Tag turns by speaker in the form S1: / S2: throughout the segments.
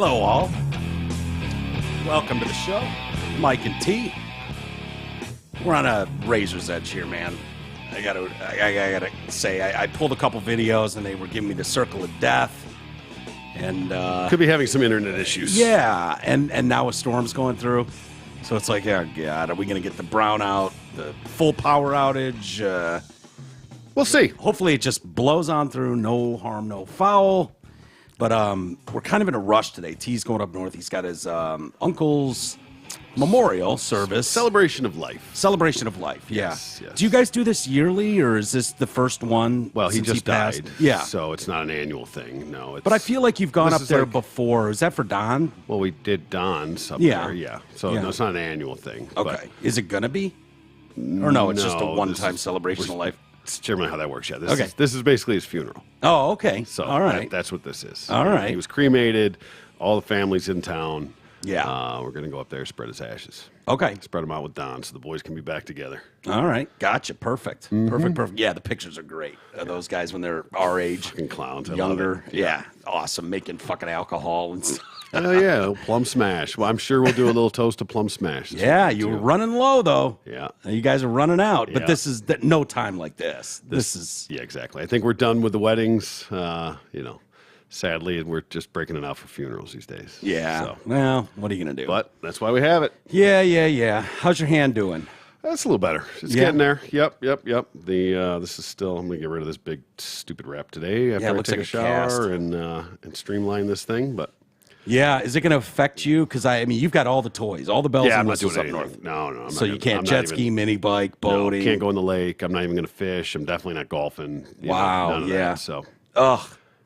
S1: Hello, all. Welcome to the show. Mike and T. We're on a razor's edge here, man. I gotta say, I pulled a couple videos and they were giving me the circle of death. And
S2: could be having some internet issues.
S1: Yeah, and now a storm's going through. So it's like, oh God, are we gonna get the brownout, the full power outage?
S2: We'll see.
S1: Hopefully it just blows on through, no harm, no foul. But we're kind of in a rush today. T's going up north. He's got his uncle's memorial service.
S2: Celebration of life.
S1: Celebration of life, yeah.
S2: Yes.
S1: Do you guys do this yearly, or is this the first one?
S2: Well, he just
S1: passed?
S2: died.
S1: Yeah.
S2: So it's not an annual thing. No.
S1: But I feel like you've gone up there
S2: like,
S1: before. Is that for Don?
S2: Well, we did Don's up
S1: Yeah.
S2: there, yeah. So
S1: Yeah.
S2: No, it's not an annual thing.
S1: Okay. Is it going to be? Or no, it's just a
S2: No,
S1: one-time celebration of life?
S2: It's generally how that works, yeah.
S1: Okay.
S2: This is basically his funeral.
S1: Oh, okay.
S2: So
S1: all right.
S2: that's what this is.
S1: All right.
S2: He was cremated. All the family's in town.
S1: Yeah.
S2: We're going to go up there, spread his ashes.
S1: Okay.
S2: Spread them out with Don so the boys can be back together.
S1: All right. Gotcha. Perfect. Perfect. Yeah, the pictures are great. Those guys when they're our age.
S2: Fucking clowns. I love
S1: Younger.
S2: it.
S1: Yeah. Awesome. Making fucking alcohol and stuff.
S2: Oh, yeah. Plum Smash. Well, I'm sure we'll do a little toast to Plum Smash.
S1: Yeah, you were running low, though.
S2: Yeah.
S1: You guys are running out. But
S2: Yeah.
S1: this is no time like this. This is...
S2: Yeah, exactly. I think we're done with the weddings. Sadly, we're just breaking it out for funerals these days.
S1: Yeah.
S2: So.
S1: Well, what are you going to do?
S2: But that's why we have it.
S1: Yeah. How's your hand doing?
S2: That's a little better. It's getting there. Yep. This is still. I'm gonna get rid of this big stupid wrap today after
S1: it
S2: I
S1: looks
S2: take
S1: like
S2: a
S1: a cast.
S2: shower and streamline this thing. But
S1: Yeah. Is it going to affect you? Because, I mean, you've got all the toys, all the bells
S2: yeah,
S1: and
S2: I'm not
S1: whistles
S2: doing
S1: up
S2: anything.
S1: north.
S2: No. I'm
S1: So
S2: not
S1: you can't
S2: I'm not
S1: jet
S2: even-
S1: ski, mini bike, boating.
S2: No, can't go in the lake. I'm not even gonna fish. I'm definitely not golfing.
S1: Wow,
S2: none of
S1: yeah.
S2: That, so
S1: Ugh.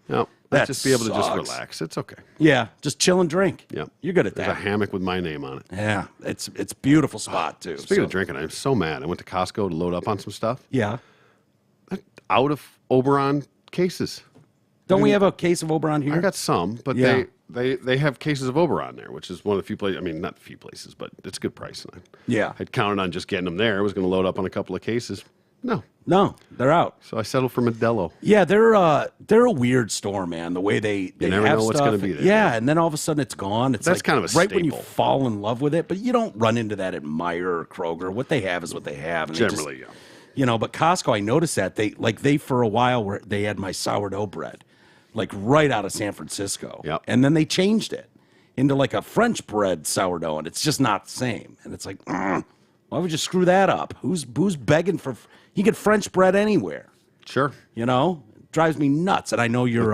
S2: no,
S1: That
S2: let's just be able to just
S1: sucks.
S2: relax. It's okay.
S1: Yeah. Just chill and drink.
S2: Yeah,
S1: You're good at
S2: There's a
S1: that.
S2: hammock with my name on it.
S1: Yeah. It's a beautiful spot, too.
S2: Speaking
S1: So-
S2: of drinking, I'm so mad. I went to Costco to load up on some stuff.
S1: Yeah.
S2: Out of Oberon cases.
S1: Don't we have a case of Oberon here?
S2: I got some, but
S1: Yeah.
S2: they have cases of Oberon there, which is one of the few places. I mean, not a few places, but it's a good price. And
S1: Yeah.
S2: I'd counted on just getting them there. I was going to load up on a couple of cases. No.
S1: No, they're out.
S2: So I settled for Modelo.
S1: Yeah, they're a weird store, man. The way they
S2: never
S1: have
S2: know what's
S1: stuff.
S2: gonna be there.
S1: Yeah, and then all of a sudden it's gone. It's
S2: That's
S1: like
S2: kind of a
S1: right when you
S2: staple.
S1: fall in love with it, but you don't run into that at Meijer or Kroger. What they have is what they have. And they
S2: Generally,
S1: just,
S2: yeah.
S1: But Costco, I noticed that they for a while they had my sourdough bread, like right out of San Francisco.
S2: Yep.
S1: And then they changed it into like a French bread sourdough, and it's just not the same. And it's like, why would you screw that up? Who's begging for? You get French bread anywhere.
S2: Sure.
S1: It drives me nuts. And I know you're,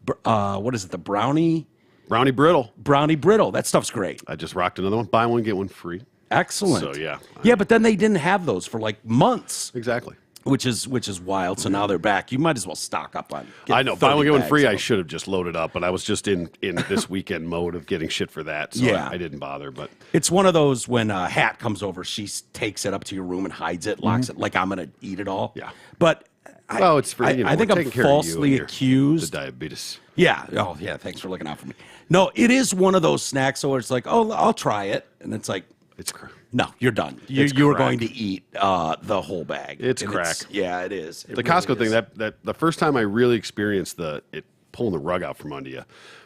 S1: what is it, the brownie
S2: Brittle.
S1: brittle. That stuff's great.
S2: I just rocked another one. Buy one, get one free.
S1: Excellent.
S2: So, yeah.
S1: Yeah, but then they didn't have those for like months,
S2: Exactly.
S1: which is wild. So now they're back. You might as well stock up on.
S2: I know. Buy
S1: 30
S2: one, get one
S1: bags
S2: free.
S1: of
S2: I
S1: them.
S2: should have just loaded up, but I was just in this weekend mode of getting shit for that. So
S1: Yeah.
S2: I didn't bother. But
S1: It's one of those when a hat comes over, she takes it up to your room and hides it, locks it, like I'm going to eat it all.
S2: Yeah.
S1: But
S2: well, it's for,
S1: I think
S2: we're
S1: I'm
S2: taking care of you and
S1: falsely
S2: your-
S1: accused.
S2: The diabetes.
S1: Yeah. Oh, yeah. Thanks for looking out for me. No, it is one of those snacks where it's like, oh, I'll try it. And it's like,
S2: It's crack.
S1: no, you're done.
S2: It's
S1: You were
S2: crack.
S1: going to eat the whole bag.
S2: It's
S1: And
S2: crack.
S1: Yeah, it is. It
S2: The
S1: really
S2: Costco
S1: is.
S2: thing, that the first time I really experienced it pulling the rug out from under you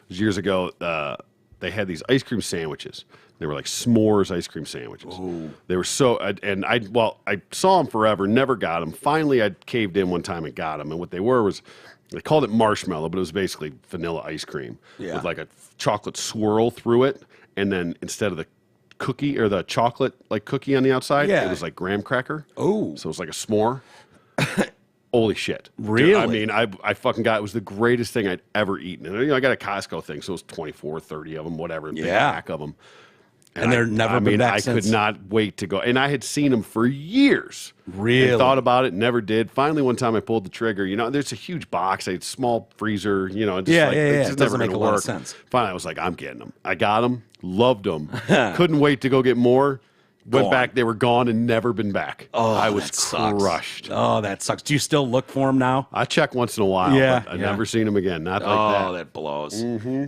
S2: was years ago. They had these ice cream sandwiches. They were like s'mores ice cream sandwiches.
S1: Ooh.
S2: They were I saw them forever, never got them. Finally, I caved in one time and got them. And what they were was, they called it marshmallow, but it was basically vanilla ice cream with like a chocolate swirl through it. And then instead of the cookie or the chocolate like cookie on the outside,
S1: Yeah.
S2: it was like graham cracker.
S1: Oh.
S2: So it was like a s'more. Holy shit.
S1: Really?
S2: Dude, I mean, I fucking got, it was the greatest thing I'd ever eaten. And I got a Costco thing, so it was 24, 30 of them, whatever, big
S1: Yeah.
S2: pack of them.
S1: And they're never been back
S2: I
S1: since.
S2: could not wait to go. And I had seen them for years.
S1: Really?
S2: And thought about it, never did. Finally, one time I pulled the trigger. There's a huge box, a small freezer, just
S1: Yeah,
S2: like,
S1: yeah,
S2: it's
S1: it
S2: just
S1: doesn't
S2: never
S1: make
S2: gonna
S1: a lot of
S2: work.
S1: sense.
S2: Finally, I was like, I'm getting them. I got them, loved them, couldn't wait to go get more. Went
S1: Gone.
S2: back, they were gone and never been back.
S1: Oh,
S2: I was
S1: that sucks.
S2: crushed.
S1: Oh, that sucks. Do you still look for them now?
S2: I check once in a while,
S1: Yeah,
S2: but I've
S1: yeah.
S2: never seen them again. Not like
S1: Oh,
S2: that.
S1: that blows.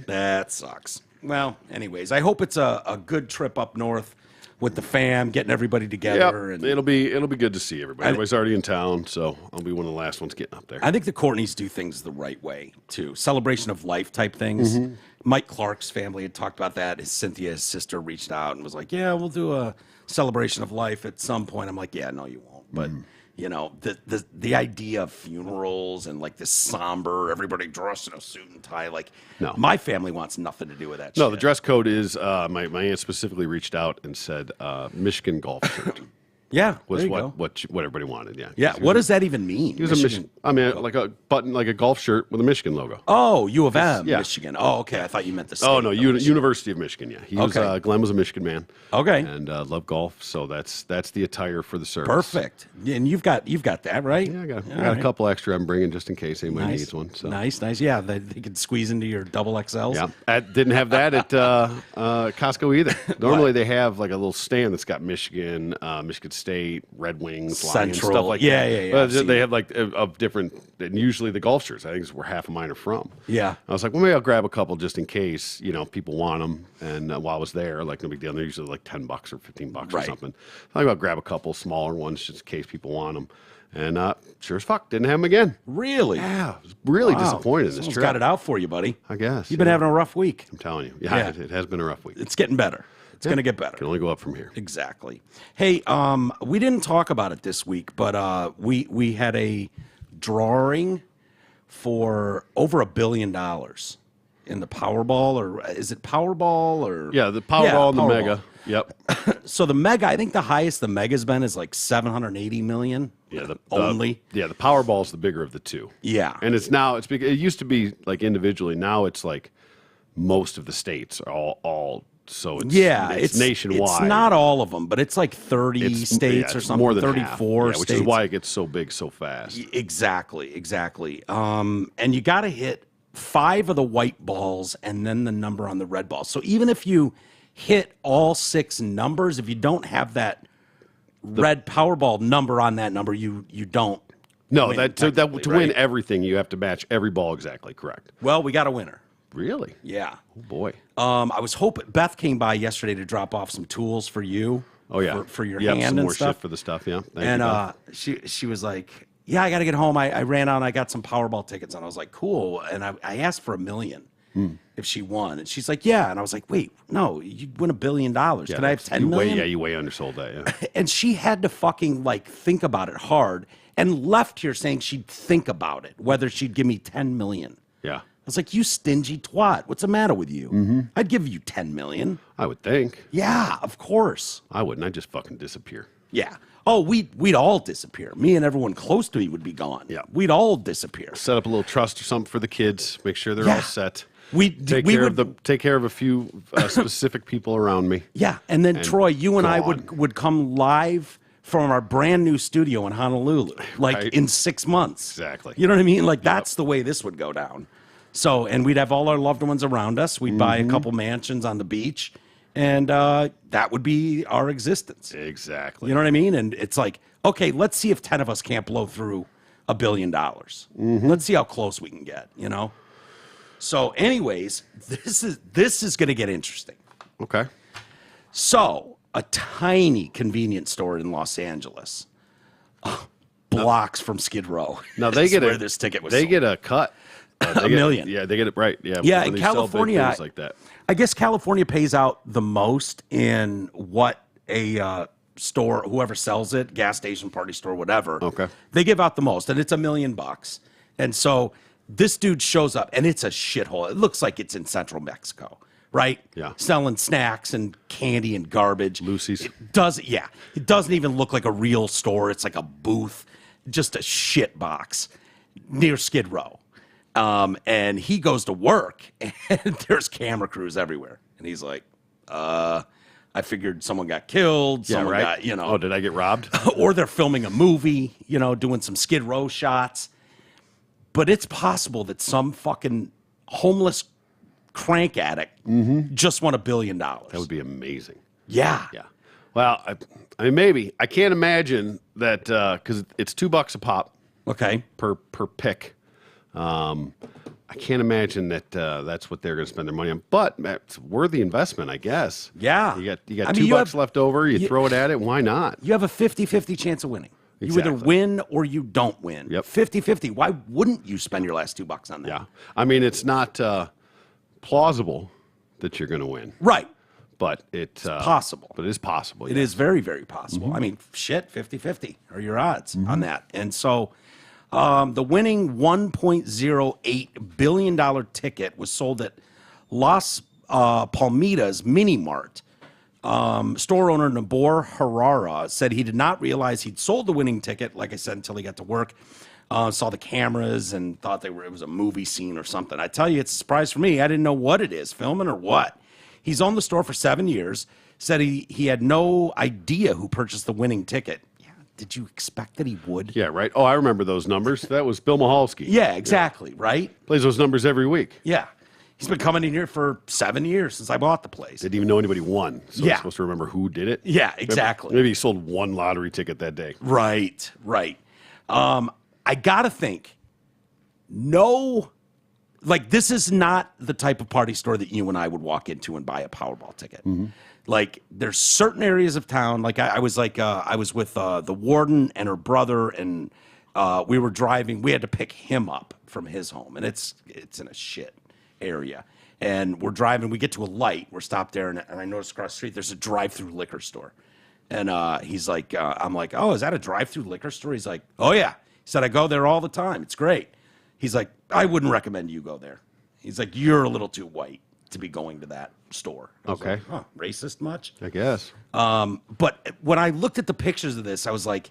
S1: That sucks. Well, anyways, I hope it's a good trip up north. with the fam, getting everybody together.
S2: And it'll be good to see everybody. Everybody's already in town, so I'll be one of the last ones getting up there.
S1: I think the Courtneys do things the right way too. Celebration of life type things. Mike Clark's family had talked about that. Cynthia's sister reached out and was like, "Yeah, we'll do a celebration of life at some point." I'm like, "Yeah, no, you won't." But you know, the idea of funerals and like this somber, everybody dressed in a suit and tie, like, no, my family wants nothing to do with that.
S2: No,
S1: shit.
S2: The dress code is my aunt specifically reached out and said Michigan golf shirt.
S1: Yeah,
S2: was what everybody wanted. Yeah.
S1: Yeah. What does that even mean?
S2: He was Michigan. Like a button, like a golf shirt with a Michigan logo.
S1: Oh, U of M, Michigan. Oh, okay. I thought you meant the state.
S2: Oh no, University of Michigan. Yeah, he was. Glenn was a Michigan man.
S1: Okay.
S2: And loved golf, so that's the attire for the service.
S1: Perfect. And you've got that, right?
S2: Yeah, I got a couple extra I'm bringing just in case anybody needs one. So.
S1: Nice. Yeah, they could squeeze into your double XLs.
S2: Yeah, I didn't have that at Costco either. Normally they have like a little stand that's got Michigan, Michigan State, Red Wings, Lions,
S1: Central,
S2: stuff like that.
S1: Yeah.
S2: They have like of different, and usually the golf shirts. I think is where half of mine are from.
S1: Yeah.
S2: I was like, well, maybe I'll grab a couple just in case, people want them. And while I was there, like no big deal. They're usually like $10 or $15 or something. I think I'll grab a couple smaller ones just in case people want them. And sure as fuck, didn't have them again.
S1: Really?
S2: Yeah, I was really disappointed in this trip.
S1: Got it out for you, buddy.
S2: I guess.
S1: You've been having a rough week.
S2: I'm telling you. Yeah. It has been a rough week.
S1: It's getting better. It's going to get better.
S2: Can only go up from here.
S1: Exactly. Hey, we didn't talk about it this week, but we had a drawing for over $1 billion in the Powerball, or is it Powerball or?
S2: Yeah, the Powerball and the Mega. Yep.
S1: So the Mega, I think the highest the Mega's been is like 780 million.
S2: Yeah, the Powerball is the bigger of the two.
S1: Yeah,
S2: and it used to be like individually. Now it's like most of the states are all. So it's nationwide.
S1: It's not all of them, but it's like 30 states or something. More than 34 states,
S2: which is why it gets so big so fast.
S1: Exactly. And you got to hit 5 of the white balls and then the number on the red ball. So even if you hit all 6 numbers, if you don't have that red Powerball number on that number, you don't.
S2: No, to win everything, you have to match every ball exactly correct.
S1: Well, we got a winner.
S2: Really?
S1: Yeah.
S2: Oh boy.
S1: I was hoping Beth came by yesterday to drop off some tools for you.
S2: Oh yeah.
S1: For your hand
S2: some
S1: and
S2: more
S1: stuff.
S2: Shit for the stuff. Yeah.
S1: Thank you, she was like, "Yeah, I got to get home. I ran out and I got some Powerball tickets." And I was like, "Cool." And I asked for $1 million if she won, and she's like, "Yeah." And I was like, "Wait, no, you'd win $1 billion. Can I have 10 million?"
S2: You way undersold that. Yeah.
S1: And she had to fucking like think about it hard, and left here saying she'd think about it whether she'd give me 10 million.
S2: Yeah.
S1: I was like, "You stingy twat! What's the matter with you? I'd give you 10 million."
S2: I would think.
S1: Yeah, of course.
S2: I wouldn't. I'd just fucking disappear.
S1: Yeah. Oh, we'd all disappear. Me and everyone close to me would be gone.
S2: Yeah.
S1: We'd all disappear.
S2: Set up a little trust or something for the kids. Make sure they're all set. Take care of a few specific people around me.
S1: Yeah, and then Troy, you and I would come live from our brand new studio in Honolulu, in 6 months.
S2: Exactly.
S1: You know what I mean? Like that's the way this would go down. So, and we'd have all our loved ones around us. We'd buy a couple mansions on the beach, and that would be our existence.
S2: Exactly.
S1: You know what I mean? And it's like, okay, let's see if 10 of us can't blow through $1 billion. Let's see how close we can get, So anyways, this is going to get interesting.
S2: Okay.
S1: So a tiny convenience store in Los Angeles, blocks from Skid Row.
S2: Now they get
S1: where this ticket was.
S2: They
S1: sold.
S2: get a cut.
S1: $1 million.
S2: Yeah, they get it right. Yeah.
S1: Yeah, in California,
S2: like that.
S1: I guess California pays out the most in what a store, whoever sells it, gas station, party store, whatever.
S2: Okay.
S1: They give out the most, and it's $1 million. And so this dude shows up, and it's a shithole. It looks like it's in central Mexico, right?
S2: Yeah.
S1: Selling snacks and candy and garbage.
S2: Lucy's.
S1: It doesn't even look like a real store. It's like a booth, just a shit box near Skid Row. And he goes to work, and there's camera crews everywhere. And he's like, I figured someone got killed. Someone got,
S2: Oh, did I get robbed?
S1: Or they're filming a movie, doing some Skid Row shots. But it's possible that some fucking homeless crank addict just won $1 billion.
S2: That would be amazing.
S1: Yeah.
S2: Yeah. Well, I mean, maybe. I can't imagine that because it's $2 a pop.
S1: Okay.
S2: Per pick. I I can't imagine that that's what they're going to spend their money on. But it's a worthy investment, I guess.
S1: Yeah.
S2: You got $2 left over. You throw it at it. Why not?
S1: You have a 50-50 chance of winning.
S2: Exactly.
S1: You either win or you don't win.
S2: Yep.
S1: 50-50. Why wouldn't you spend your last $2 on that?
S2: Yeah. I mean, it's not plausible that you're going to win.
S1: Right.
S2: But it's
S1: possible.
S2: But it is possible.
S1: It is very, very possible. I mean, shit, 50-50 are your odds on that. And so the winning $1.08 billion ticket was sold at Las Palmitas Mini Mart. Store owner Nabor Harara said he did not realize he'd sold the winning ticket, like I said, until he got to work. Saw the cameras and thought it was a movie scene or something. I tell you, it's a surprise for me. I didn't know what it is, filming or what. He's owned the store for 7 years. Said he had no idea who purchased the winning ticket. Yeah, did you expect that he would?
S2: Yeah, right. Oh, I remember those numbers. That was Bill Mahalski.
S1: Yeah, exactly, right?
S2: Plays those numbers every week.
S1: Yeah. He's been coming in here for 7 years since I bought the place.
S2: Didn't even know anybody won. So
S1: Yeah.
S2: I'm supposed to remember who did it.
S1: Yeah, exactly.
S2: Maybe he sold one lottery ticket that day.
S1: Right. I got to think, this is not the type of party store that you and I would walk into and buy a Powerball ticket. Like, there's certain areas of town. Like, I was with the warden and her brother, and we were driving. We had to pick him up from his home, and it's in a shit area. And we're driving. We get to a light. We're stopped there, and I noticed across the street there's a drive-through liquor store. And he's like, I'm like, oh, is that a drive-through liquor store? He's like, oh yeah. He said, I go there all the time. It's great. He's like, I wouldn't recommend you go there. He's like, you're a little too white to be going to that store.
S2: Okay.
S1: Like, huh, racist much?
S2: I guess.
S1: But when I looked at the pictures of this, I was like,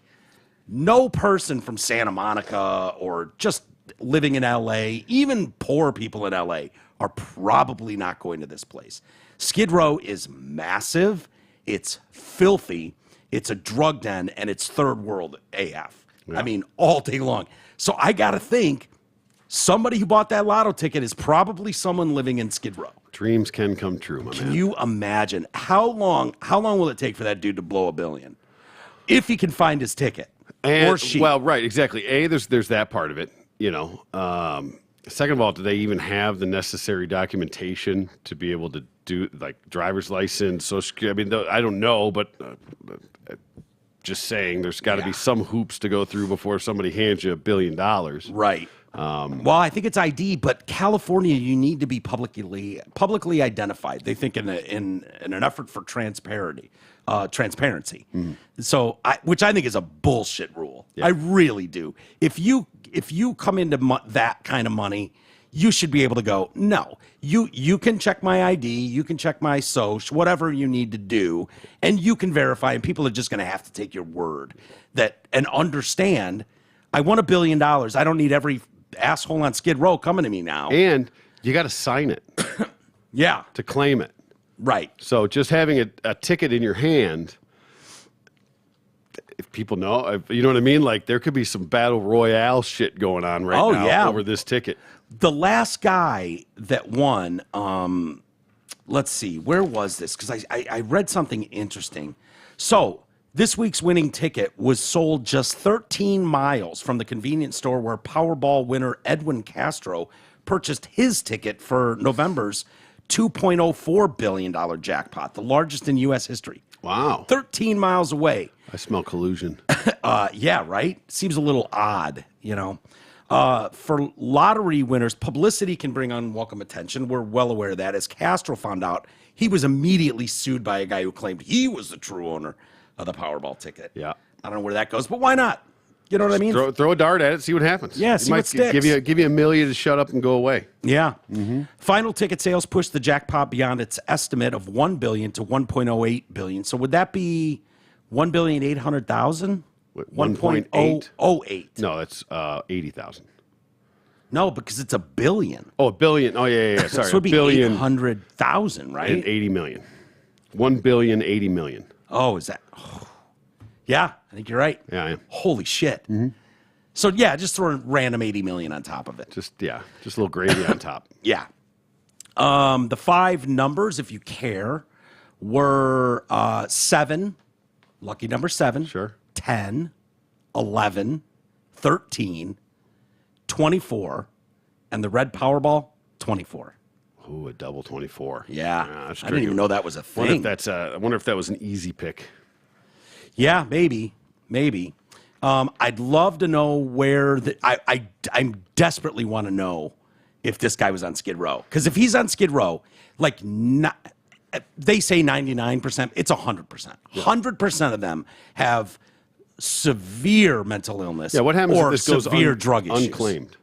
S1: no person from Santa Monica or just living in LA, even poor people in LA, are probably not going to this place. Skid Row is massive. It's filthy. It's a drug den, and it's third world AF. Yeah. I mean, all day long. So I got to think somebody who bought that lotto ticket is probably someone living in Skid Row.
S2: Dreams can come true, my man.
S1: Can you imagine how long will it take for that dude to blow $1 billion if he can find his ticket? Or she?
S2: Well, right, exactly. There's that part of it, you know. Second of all, do they even have the necessary documentation to be able to do, like, driver's license, social security? I mean, I don't know, but just saying, there's got to be some hoops to go through before somebody hands you $1 billion.
S1: Right. Well, I think it's ID, but California, you need to be publicly identified. They think in an effort for transparency. So, which I think is a bullshit rule. Yeah. I really do. If you come into that kind of money, you should be able to go, no, you can check my ID, you can check my social, whatever you need to do, and you can verify, and people are just going to have to take your word and understand, I won $1 billion. I don't need every asshole on Skid Row coming to me now.
S2: And you got to sign it.
S1: Yeah.
S2: To claim it.
S1: Right.
S2: So just having a ticket in your hand, if people know, you know what I mean? Like, there could be some battle royale shit going on now over this ticket.
S1: The last guy that won, let's see, where was this? Because I read something interesting. So this week's winning ticket was sold just 13 miles from the convenience store where Powerball winner Edwin Castro purchased his ticket for November's $2.04 billion jackpot, the largest in U.S. history.
S2: Wow.
S1: 13 miles away.
S2: I smell collusion.
S1: Yeah, right? Seems a little odd, you know. For lottery winners, publicity can bring unwelcome attention. We're well aware of that. As Castro found out, he was immediately sued by a guy who claimed he was the true owner of the Powerball ticket.
S2: Yeah.
S1: I don't know where that goes, but why not? You know what I mean?
S2: Throw a dart at it, see what happens.
S1: Yeah, see what sticks.
S2: Give you $1 million to shut up and go away.
S1: Yeah. Mm-hmm. Final ticket sales pushed the jackpot beyond its estimate of $1 billion to $1.08 billion. So would that be $1,800,000?
S2: 1.08. No, that's 80,000.
S1: No, because it's $1 billion.
S2: Oh, $1 billion. Oh, yeah. Sorry,
S1: so it'd be 800,000, right?
S2: And 80 million. 1 billion, 80 million.
S1: Oh, is that? Oh. Yeah, I think you're right.
S2: Yeah, I am.
S1: Holy shit. Mm-hmm. So, yeah, just throw a random 80 million on top of it.
S2: Just a little gravy on top.
S1: Yeah. The 5 numbers, if you care, were 7, lucky number 7.
S2: Sure.
S1: 10, 11, 13, 24, and the red Powerball, 24.
S2: Ooh, a double 24.
S1: Yeah.
S2: That's
S1: I didn't even know that was a thing.
S2: I wonder if that was an easy pick.
S1: Yeah, maybe. I'd love to know where I desperately want to know if this guy was on Skid Row. Because if he's on Skid Row, like, they say 99%, it's 100%. 100% of them have severe mental illness.
S2: Yeah, what happens
S1: or
S2: if this goes
S1: severe drug issues?
S2: Unclaimed?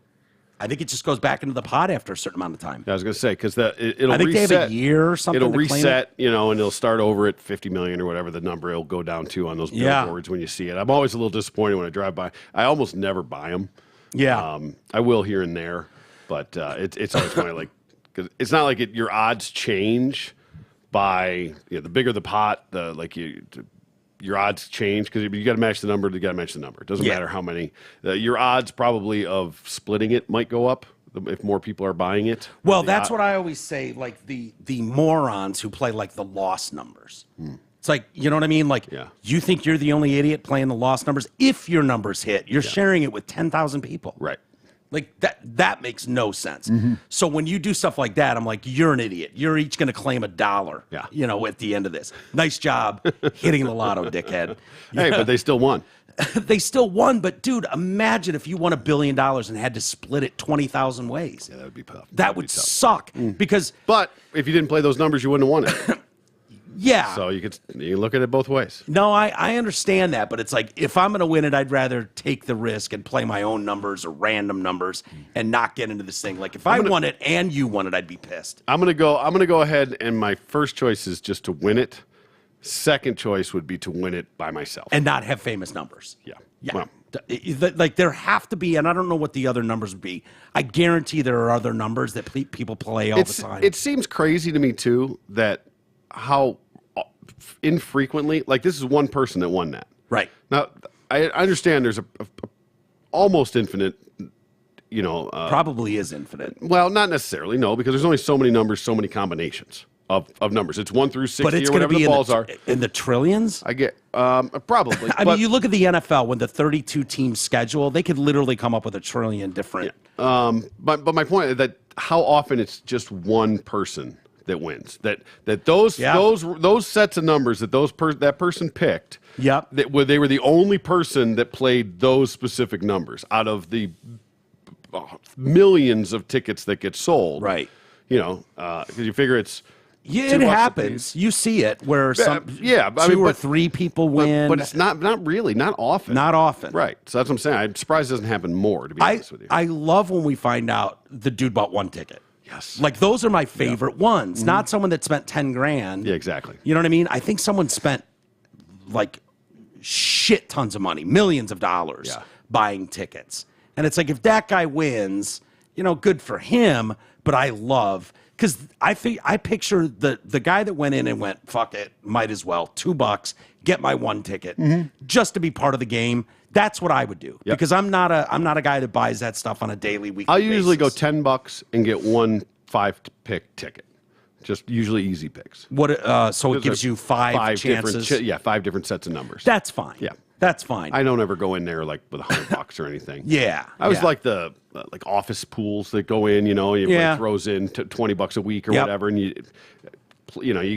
S1: I think it just goes back into the pot after a certain amount of time.
S2: Yeah, I was going to say, because it'll
S1: I think
S2: reset.
S1: they have a year or something.
S2: It'll
S1: to claim
S2: reset,
S1: it.
S2: and it'll start over at 50 million or whatever the number it'll go down to on those billboards when you see it. I'm always a little disappointed when I drive by. I almost never buy them.
S1: Yeah.
S2: I will here and there, but it's always funny, like, because it's not like your odds change by the bigger the pot, your odds change because you got to match the number. You got to match the number. It doesn't matter how many. Your odds probably of splitting it might go up if more people are buying it.
S1: Well, that's what I always say. Like the morons who play like the lost numbers. It's like, you know what I mean? Like, you think you're the only idiot playing the lost numbers? If your numbers hit, you're sharing it with 10,000 people.
S2: Right.
S1: Like that makes no sense. So when you do stuff like that, I'm like, you're an idiot. You're each going to claim $1.
S2: Yeah.
S1: At the end of this. Nice job hitting the lotto, dickhead.
S2: Hey, but they still won.
S1: They still won, but dude, imagine if you won $1 billion and had to split it 20,000 ways.
S2: Yeah, that would be tough.
S1: That would suck because.
S2: But if you didn't play those numbers, you wouldn't have won it.
S1: Yeah.
S2: So you look at it both ways.
S1: No, I understand that, but it's like if I'm going to win it, I'd rather take the risk and play my own numbers or random numbers and not get into this thing. Like if I won it and you won it, I'd be pissed.
S2: I'm gonna go ahead, and my first choice is just to win it. Second choice would be to win it by myself
S1: and not have famous numbers.
S2: Yeah.
S1: Well, like there have to be, and I don't know what the other numbers would be. I guarantee there are other numbers that people play all the time.
S2: It seems crazy to me too that how infrequently, like this is one person that won that.
S1: Right.
S2: Now, I understand there's a almost infinite,
S1: probably is infinite.
S2: Well, not necessarily, no, because there's only so many numbers, so many combinations of numbers. It's 1 through 60
S1: but it's
S2: or whatever
S1: be
S2: the balls are.
S1: In the trillions?
S2: I get, probably.
S1: I mean, you look at the NFL, when the 32-team schedule, they could literally come up with a trillion different.
S2: Yeah. But my point is that how often it's just one person that wins. That those sets of numbers that that person picked.
S1: Yep.
S2: They were the only person that played those specific numbers out of the millions of tickets that get sold.
S1: Right.
S2: Because you figure it's.
S1: Yeah, it happens. You see it where two or three people win.
S2: But it's not really, not often.
S1: Not often.
S2: Right. So that's what I'm saying. I'm surprised it doesn't happen more, to be honest with you.
S1: I love when we find out the dude bought one ticket.
S2: Yes.
S1: Like those are my favorite ones. Not someone that spent 10 grand.
S2: Yeah, exactly.
S1: You know what I mean? I think someone spent like shit tons of money, millions of dollars buying tickets. And it's like if that guy wins, good for him, but I love because I picture the guy that went in and went, fuck it, might as well, $2, get my one ticket just to be part of the game. That's what I would do because I'm not a guy that buys that stuff on a daily, weekly
S2: I'll usually
S1: basis.
S2: go $10 and get one 5-pick ticket. Just usually easy picks.
S1: What? So it gives you five chances.
S2: Different 5 different sets of numbers.
S1: That's fine.
S2: Yeah.
S1: That's fine.
S2: I don't ever go in there like with $100 or anything.
S1: Yeah.
S2: I was like the office pools that go in, everybody throws in $20 a week or whatever, and you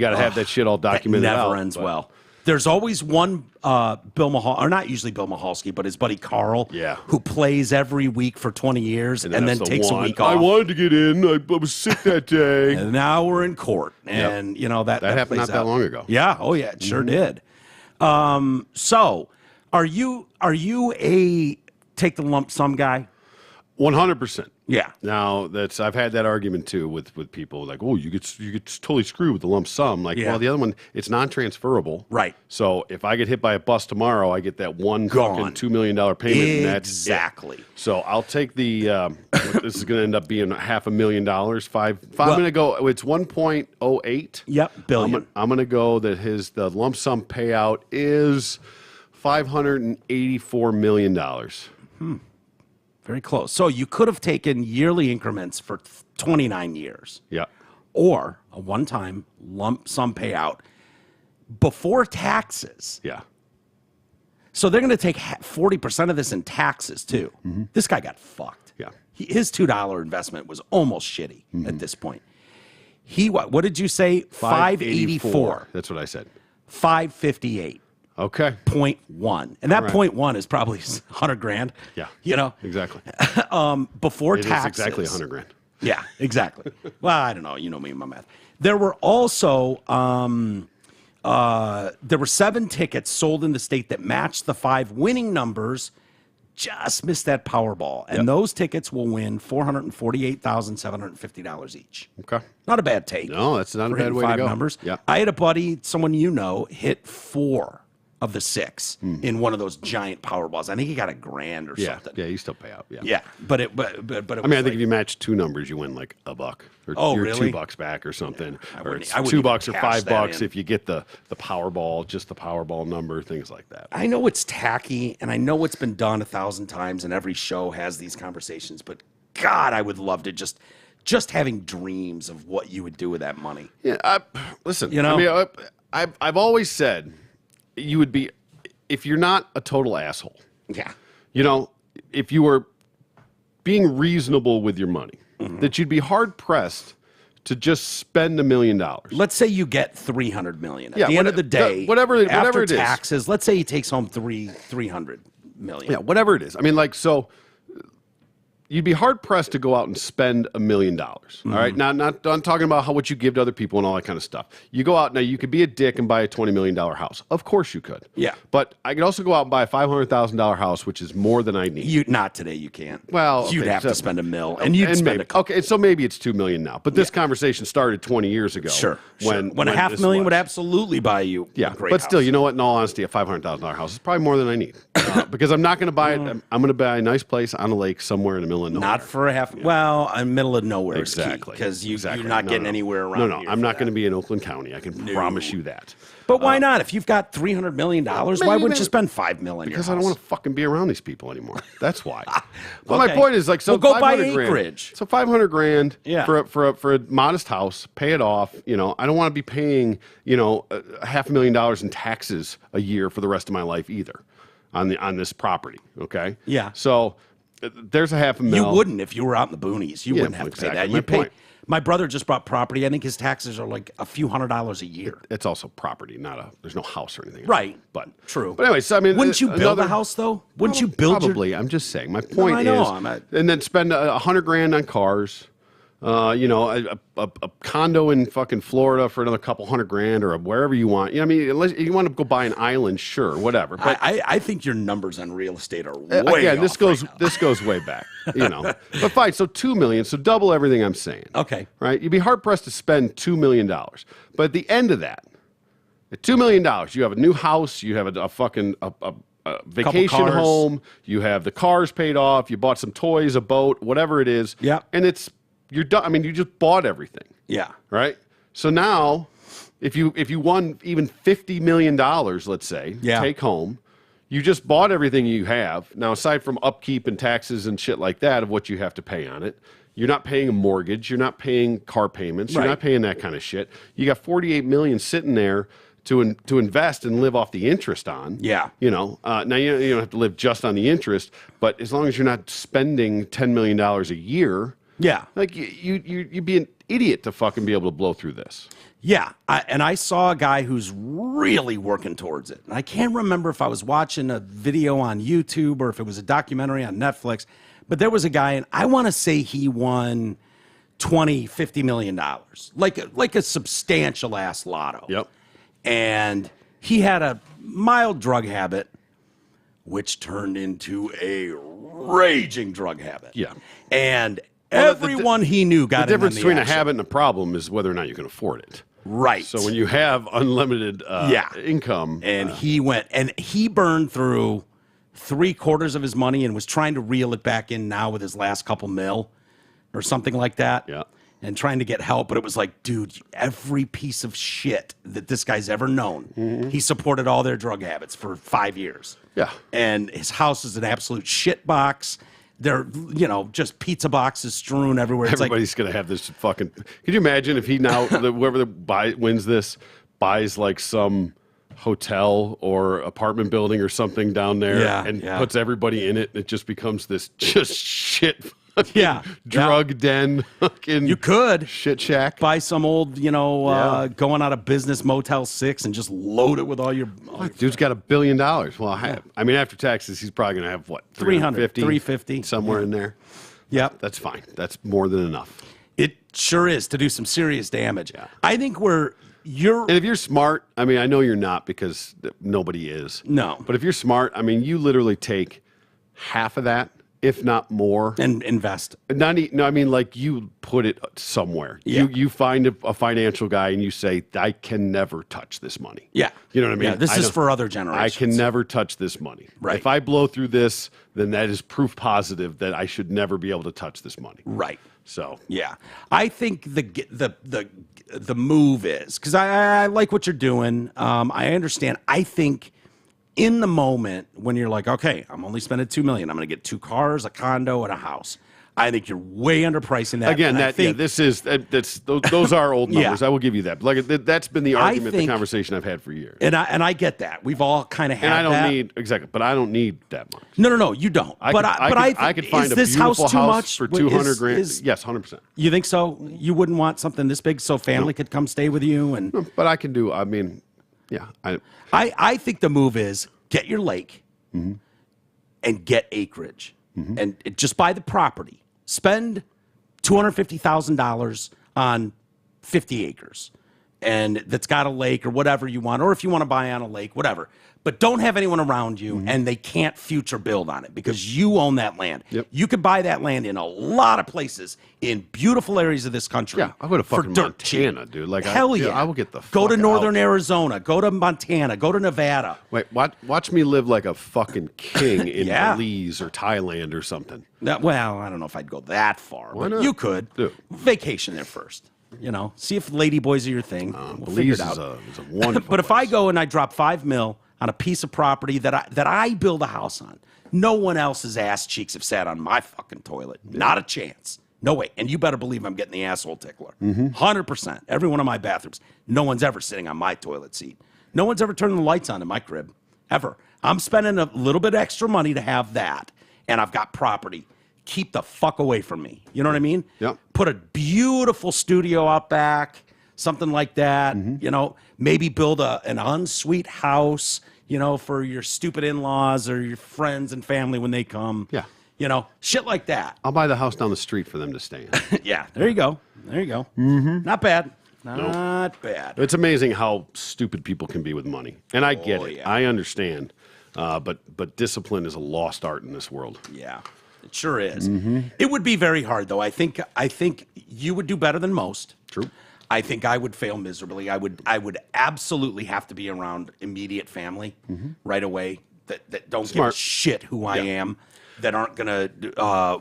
S2: got to have that shit all documented.
S1: That never ends well. There's always one Bill Mahal, or not usually Bill Mahalski, but his buddy Carl, who plays every week for 20 years and then takes a week off.
S2: I wanted to get in. I was sick that day.
S1: And now we're in court, and that
S2: happened not that long ago.
S1: Yeah. Oh yeah, it sure did. So, are you a take the lump sum guy?
S2: 100%.
S1: Yeah.
S2: Now I've had that argument too with people like, oh, you get totally screwed with the lump sum. Like, well, the other one, it's non-transferable.
S1: Right.
S2: So if I get hit by a bus tomorrow, I get that one fucking $2 million payment. And that's
S1: exactly.
S2: it. So I'll take the. This is going to end up being $500,000. If I'm going to go, it's 1.08.
S1: Yep, billion.
S2: I'm going to go that the lump sum payout is $584 million.
S1: Very close. So you could have taken yearly increments for 29 years.
S2: Yeah.
S1: Or a one-time lump sum payout before taxes.
S2: Yeah.
S1: So they're going to take 40% of this in taxes too. This guy got fucked.
S2: Yeah.
S1: his $2 investment was almost shitty at this point. What did you say? 584.
S2: That's what I said.
S1: 558.
S2: Okay.
S1: 0.1. And that 0.1 is probably 100 grand.
S2: Yeah.
S1: You know?
S2: Exactly.
S1: Before
S2: it
S1: taxes.
S2: Is exactly 100 grand.
S1: Yeah, exactly. Well, I don't know. You know me and my math. There were also there were 7 tickets sold in the state that matched the 5 winning numbers. Just missed that Powerball, and those tickets will win $448,750 each.
S2: Okay,
S1: not a bad take.
S2: No, that's not a bad way to go.
S1: Numbers.
S2: Yeah,
S1: I had a buddy, someone you know, hit 4 of the 6 in one of those giant Powerballs. I think he got $1,000 or something.
S2: Yeah, you still pay out. Yeah,
S1: yeah, but it. I
S2: mean, I think if you match 2 numbers, you win like $1, or you're
S1: really?
S2: $2 back or something, or it's
S1: I
S2: $2 or $5 if you get the Powerball, just the Powerball number, things like that.
S1: I know it's tacky, and I know it's been done 1,000 times, and every show has these conversations. But God, I would love to just having dreams of what you would do with that money.
S2: Yeah, listen.
S1: You know,
S2: I mean, I've always said you would be, if you're not a total asshole.
S1: Yeah.
S2: You know, if you were being reasonable with your money, that you'd be hard pressed to just spend $1 million.
S1: Let's say you get $300 million. At the end of the day,
S2: whatever it
S1: after
S2: is,
S1: taxes, let's say he takes home $300 million.
S2: Yeah, whatever it is. I mean, like, so you'd be hard pressed to go out and spend $1 million. All right, not I'm talking about what you give to other people and all that kind of stuff. You go out now. You could be a dick and buy a $20 million house. Of course you could.
S1: Yeah,
S2: but I could also go out and buy a $500,000 house, which is more than I need.
S1: Not today. You can't.
S2: Well,
S1: you'd have to spend $1 million, and you'd spend
S2: okay. So maybe it's $2 million now. But this conversation started 20 years ago.
S1: Sure.
S2: When
S1: $500,000 would absolutely buy you.
S2: Yeah,
S1: a great
S2: but still,
S1: house.
S2: You know what? In all honesty, a $500,000 house is probably more than I need because I'm not going to buy it. I'm going to buy a nice place on a lake somewhere in the middle of nowhere.
S1: Not for a half. Yeah. Well, in the middle of nowhere
S2: exactly
S1: because you're not getting anywhere around.
S2: No, I'm not going to be in Oakland County. I can promise you that.
S1: But why not? If you've got $300 million, why wouldn't you spend $5 million?
S2: Because I don't want to fucking be around these people anymore. That's why. Well, my point is like, so
S1: go buy
S2: acreage. So $500,000 for a modest house, pay it off. You know, I don't want to be paying $500,000 in taxes a year for the rest of my life either on this property. Okay.
S1: Yeah.
S2: So there's a $500,000.
S1: You wouldn't if you were out in the boonies. You wouldn't have to pay that. You pay.
S2: Point.
S1: My brother just bought property. I think his taxes are like a few $100s a year.
S2: It's also property, there's no house or anything.
S1: Right.
S2: But
S1: true.
S2: But anyway, so I mean,
S1: wouldn't you build a house though? Wouldn't you build?
S2: Probably. I'm just saying. My point
S1: is,
S2: and then spend $100,000 on cars. A condo in fucking Florida for another couple $100,000 or wherever you want. You know what I mean? Unless you want to go buy an island, sure, whatever. But
S1: I think your numbers on real estate are way
S2: again, this
S1: off
S2: goes way back, you know. But fine, so $2 million, so double everything I'm saying.
S1: Okay.
S2: Right? You'd be hard pressed to spend $2 million. But at the end of that, at $2 million, you have a new house, you have a fucking vacation home, you have the cars paid off, you bought some toys, a boat, whatever it is.
S1: Yeah.
S2: And you're done. I mean, you just bought everything.
S1: Yeah.
S2: Right? So now, if you won even $50 million, let's say, take home, you just bought everything you have. Now, aside from upkeep and taxes and shit like that of what you have to pay on it, you're not paying a mortgage, you're not paying car payments, you're not paying that kind of shit. You got $48 million sitting there to invest and live off the interest on.
S1: Yeah.
S2: You know, now you don't have to live just on the interest, but as long as you're not spending $10 million a year.
S1: Yeah.
S2: Like, you'd be an idiot to fucking be able to blow through this.
S1: Yeah. And I saw a guy who's really working towards it. And I can't remember if I was watching a video on YouTube or if it was a documentary on Netflix, but there was a guy, and I want to say he won $50 million, like a substantial ass lotto.
S2: Yep.
S1: And he had a mild drug habit, which turned into a raging drug habit.
S2: Yeah.
S1: And everyone he knew got
S2: the difference between
S1: action.
S2: a habit and a problem is whether or not you can afford it.
S1: Right.
S2: So when you have unlimited income,
S1: and he burned through 3/4 of his money and was trying to reel it back in now with his last couple mil or something like that.
S2: Yeah.
S1: And trying to get help, but it was like, dude, every piece of shit that this guy's ever known, he supported all their drug habits for 5 years.
S2: Yeah.
S1: And his house is an absolute shit box. They're, just pizza boxes strewn everywhere. It's
S2: everybody's going to have this fucking. Could you imagine if he now, whoever wins this, buys like some hotel or apartment building or something down there and puts everybody in it, and it just becomes this just shit
S1: Yeah.
S2: drug den. Fucking
S1: You could
S2: shit shack.
S1: buy some old, going out of business Motel 6 and just load it with all your
S2: Dude's got $1 billion. Well, I mean, after taxes, he's probably going to have what,
S1: 350
S2: somewhere in there.
S1: Yep.
S2: That's fine. That's more than enough.
S1: It sure is to do some serious damage.
S2: Yeah.
S1: I think
S2: And if you're smart, I mean, I know you're not because nobody is.
S1: No.
S2: But if you're smart, I mean, you literally take half of that, if not more,
S1: and invest.
S2: Like you put it somewhere.
S1: Yeah.
S2: You find a financial guy and you say, I can never touch this money.
S1: Yeah.
S2: You know what I mean?
S1: Yeah, this is for other generations.
S2: I can never touch this money.
S1: Right.
S2: If I blow through this, then that is proof positive that I should never be able to touch this money.
S1: Right.
S2: So
S1: yeah, I think the move is because I like what you're doing. I understand. I think in the moment when you're like, okay, I'm only spending $2 million, I'm going to get 2 cars, a condo, and a house. I think you're way underpricing that.
S2: Again, those are old numbers.
S1: Yeah.
S2: I will give you that. Like that's been the argument, the conversation I've had for years.
S1: And I get that. We've all kind of had.
S2: And I don't
S1: that.
S2: need but I don't need that much.
S1: No, you don't.
S2: I could find
S1: is
S2: a
S1: this
S2: beautiful
S1: house too
S2: house
S1: much
S2: for $200,000. Yes, 100%.
S1: You think so? You wouldn't want something this big so family could come stay with you and.
S2: No, but I can do. I mean, yeah.
S1: I think the move is get your lake and get acreage and just buy the property. Spend $250,000 on 50 acres and that's got a lake or whatever you want, or if you want to buy on a lake, whatever. But don't have anyone around you and they can't future build on it because you own that land.
S2: Yep.
S1: You could buy that land in a lot of places in beautiful areas of this country.
S2: Yeah, I would have fucking
S1: dirt
S2: Montana,
S1: cheap.
S2: dude. Like,
S1: hell yeah.
S2: I will get the fuck
S1: Go to
S2: out.
S1: northern Arizona. Go to Montana. Go to Nevada.
S2: Wait, watch me live like a fucking king in
S1: Yeah.
S2: Belize or Thailand or something.
S1: Well, I don't know if I'd go that far.
S2: Why
S1: but
S2: not?
S1: You could.
S2: Dude.
S1: Vacation there first. See if lady boys are your thing. We'll figure
S2: Belize
S1: it out.
S2: is a wonderful
S1: But if I
S2: place.
S1: go and I drop $5 million on a piece of property that I build a house on, no one else's ass cheeks have sat on my fucking toilet. Not a chance. No way. And you better believe I'm getting the asshole tickler. 100%. Every one of my bathrooms. No one's ever sitting on my toilet seat. No one's ever turning the lights on in my crib. Ever. I'm spending a little bit extra money to have that. And I've got property. Keep the fuck away from me. You know what I mean?
S2: Yep.
S1: Put a beautiful studio out back, something like that. Maybe build an ensuite house, for your stupid in-laws or your friends and family when they come.
S2: Yeah.
S1: Shit like that.
S2: I'll buy the house down the street for them to stay in.
S1: Yeah, there you go. Not bad. Not bad.
S2: It's amazing how stupid people can be with money, and I get it.
S1: Yeah.
S2: I understand, but discipline is a lost art in this world.
S1: Yeah, it sure is. It would be very hard, though. I think you would do better than most.
S2: True.
S1: I think I would fail miserably. I would absolutely have to be around immediate family right away that don't give a
S2: Smart.
S1: shit who I am, that aren't gonna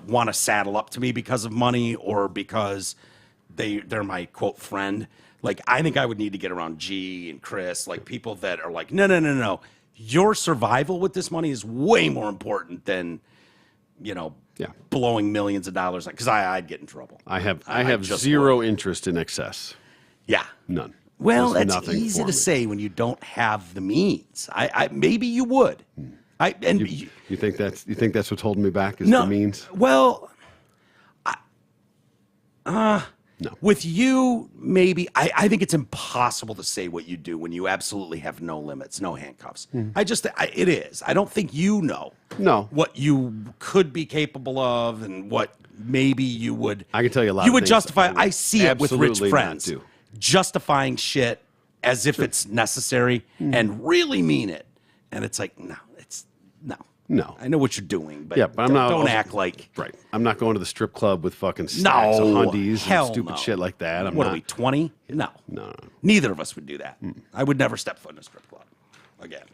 S1: want to saddle up to me because of money or because they're my quote friend. Like I think I would need to get around G and Chris, like people that are like, no. Your survival with this money is way more important than blowing millions of dollars because I'd get in trouble.
S2: I have zero interest in excess.
S1: Yeah.
S2: None.
S1: Well,
S2: There's
S1: that's
S2: nothing
S1: easy
S2: for
S1: to
S2: me.
S1: say when you don't have the means. I maybe you would.
S2: You think that's what's holding me back is
S1: no,
S2: the means?
S1: Well,
S2: No.
S1: with you, maybe I think it's impossible to say what you do when you absolutely have no limits, no handcuffs. It is. I don't think
S2: No.
S1: what you could be capable of and what maybe you would.
S2: I can tell you a lot.
S1: You
S2: of
S1: would
S2: things
S1: justify.
S2: I would
S1: I see it with rich
S2: absolutely
S1: friends
S2: not do.
S1: justifying shit as if it's necessary and really mean it, and it's like no.
S2: No.
S1: I know what you're doing, but,
S2: Yeah, but I'm not.
S1: don't act like.
S2: Right. I'm not going to the strip club with fucking stacks of hundies
S1: hell
S2: and stupid
S1: no.
S2: shit like that. I'm
S1: What
S2: not.
S1: are we, 20? No.
S2: No.
S1: Neither of us would do that. I would never step foot in a strip club again.